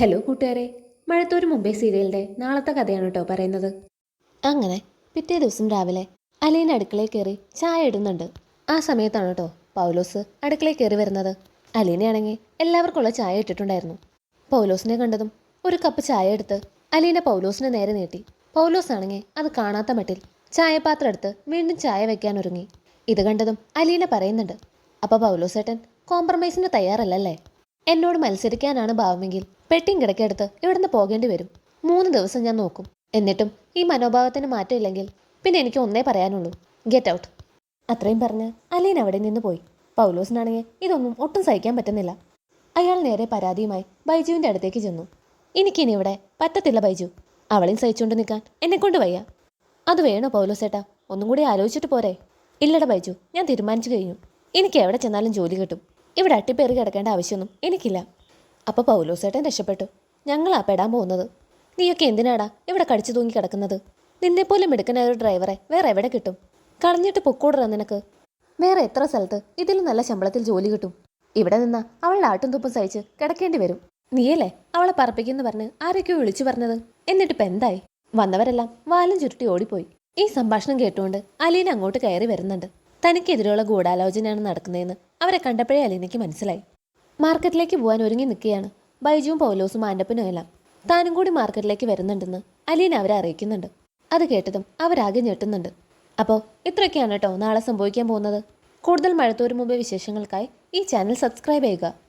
Hello കൂട്ടുകാരെ, മഴത്തോരു മുംബൈ സീരിയലിൻ്റെ നാളത്തെ കഥയാണ് കേട്ടോ പറയുന്നത്. അങ്ങനെ പിറ്റേ ദിവസം രാവിലെ അലീന അടുക്കളയിൽ കയറി ചായ ഇടുന്നുണ്ട്. ആ സമയത്താണ് കേട്ടോ പൗലോസ് അടുക്കളയിൽ കയറി വരുന്നത്. അലീനയാണെങ്കിൽ എല്ലാവർക്കുള്ള ചായ ഇട്ടിട്ടുണ്ടായിരുന്നു. പൗലോസിനെ കണ്ടതും ഒരു കപ്പ് ചായ എടുത്ത് അലീന പൗലോസിനെ നേരെ നീട്ടി. പൗലോസ് ആണെങ്കിൽ അത് കാണാത്ത മട്ടിൽ ചായപാത്രം എടുത്ത് വീണ്ടും ചായ വെക്കാൻ ഒരുങ്ങി. ഇത് കണ്ടതും അലീന പറയുന്നുണ്ട്, അപ്പോൾ പൗലോസേട്ടൻ കോംപ്രമൈസിന് തയ്യാറല്ലല്ലേ? എന്നോട് മത്സരിക്കാനാണ് ഭാവമെങ്കിൽ പെട്ടിയും കിടക്കെടുത്ത് ഇവിടുന്ന് പോകേണ്ടി വരും. 3 ദിവസം ഞാൻ നോക്കും. എന്നിട്ടും ഈ മനോഭാവത്തിന് മാറ്റമില്ലെങ്കിൽ പിന്നെ എനിക്ക് ഒന്നേ പറയാനുള്ളൂ, ഗെറ്റ് ഔട്ട്. അത്രയും പറഞ്ഞ് അലീന അവിടെ നിന്ന് പോയി. പൗലോസിനാണെങ്കിൽ ഇതൊന്നും ഒട്ടും സഹിക്കാൻ പറ്റുന്നില്ല. അയാൾ നേരെ പരാതിയുമായി ബൈജുവിൻ്റെ അടുത്തേക്ക് ചെന്നു. എനിക്കിനി ഇവിടെ പറ്റത്തില്ല ബൈജു, അവളെയും സഹിച്ചുകൊണ്ട് നിൽക്കാൻ എന്നെക്കൊണ്ട് വയ്യ. അത് വേണോ പൗലോസേട്ടാ? ഒന്നും കൂടി ആലോചിച്ചിട്ട് പോരെ? ഇല്ലട ബൈജു, ഞാൻ തീരുമാനിച്ചു കഴിഞ്ഞു. എനിക്ക് എവിടെ ചെന്നാലും ജോലി കിട്ടും. ഇവിടെ അട്ടിപ്പേറി കിടക്കേണ്ട ആവശ്യമൊന്നും എനിക്കില്ല. അപ്പോൾ പൗലോസേട്ടൻ രക്ഷപ്പെട്ടു. ഞങ്ങളാ പെടാൻ പോകുന്നത്. നീയൊക്കെ എന്തിനാടാ ഇവിടെ കടിച്ചു തൂങ്ങി കിടക്കുന്നത്? നിന്നെപ്പോലെ മിടുക്കനായ ഒരു ഡ്രൈവറെ വേറെ എവിടെ കിട്ടും? കളഞ്ഞിട്ട് പൊക്കൂടറ നിനക്ക്. വേറെ എത്ര സ്ഥലത്ത് ഇതിലും നല്ല ശമ്പളത്തിൽ ജോലി കിട്ടും. ഇവിടെ നിന്നാ അവളുടെ ആട്ടും തുപ്പും സഹിച്ച് കിടക്കേണ്ടി വരും. നീയല്ലേ അവളെ പറപ്പിക്കുന്നു പറഞ്ഞ് ആരൊക്കെയോ വിളിച്ചു പറഞ്ഞത്? എന്നിട്ടിപ്പോൾ എന്തായി? വന്നവരെല്ലാം വാലും ചുരുട്ടി ഓടിപ്പോയി. ഈ സംഭാഷണം കേട്ടുകൊണ്ട് അലീന അങ്ങോട്ട് കയറി വരുന്നുണ്ട്. തനിക്കെതിരെയുള്ള ഗൂഢാലോചനയാണ് നടക്കുന്നതെന്ന് അവരെ കണ്ടപ്പോഴേ അലീനയ്ക്ക് മനസ്സിലായി. മാർക്കറ്റിലേക്ക് പോകാൻ ഒരുങ്ങി നിൽക്കുകയാണ് ബൈജുവും പൗലോസും ആൻ്റപ്പനും എല്ലാം. താനും കൂടി മാർക്കറ്റിലേക്ക് വരുന്നുണ്ടെന്ന് അലീന അവരെ അറിയിക്കുന്നുണ്ട്. അത് കേട്ടതും അവരാകെ ഞെട്ടുന്നുണ്ട്. അപ്പോൾ ഇത്രയൊക്കെയാണ് കേട്ടോ നാളെ സംഭവിക്കാൻ പോകുന്നത്. കൂടുതൽ മഴത്തോരു മുമ്പേ വിശേഷങ്ങൾക്കായി ഈ ചാനൽ സബ്സ്ക്രൈബ് ചെയ്യുക.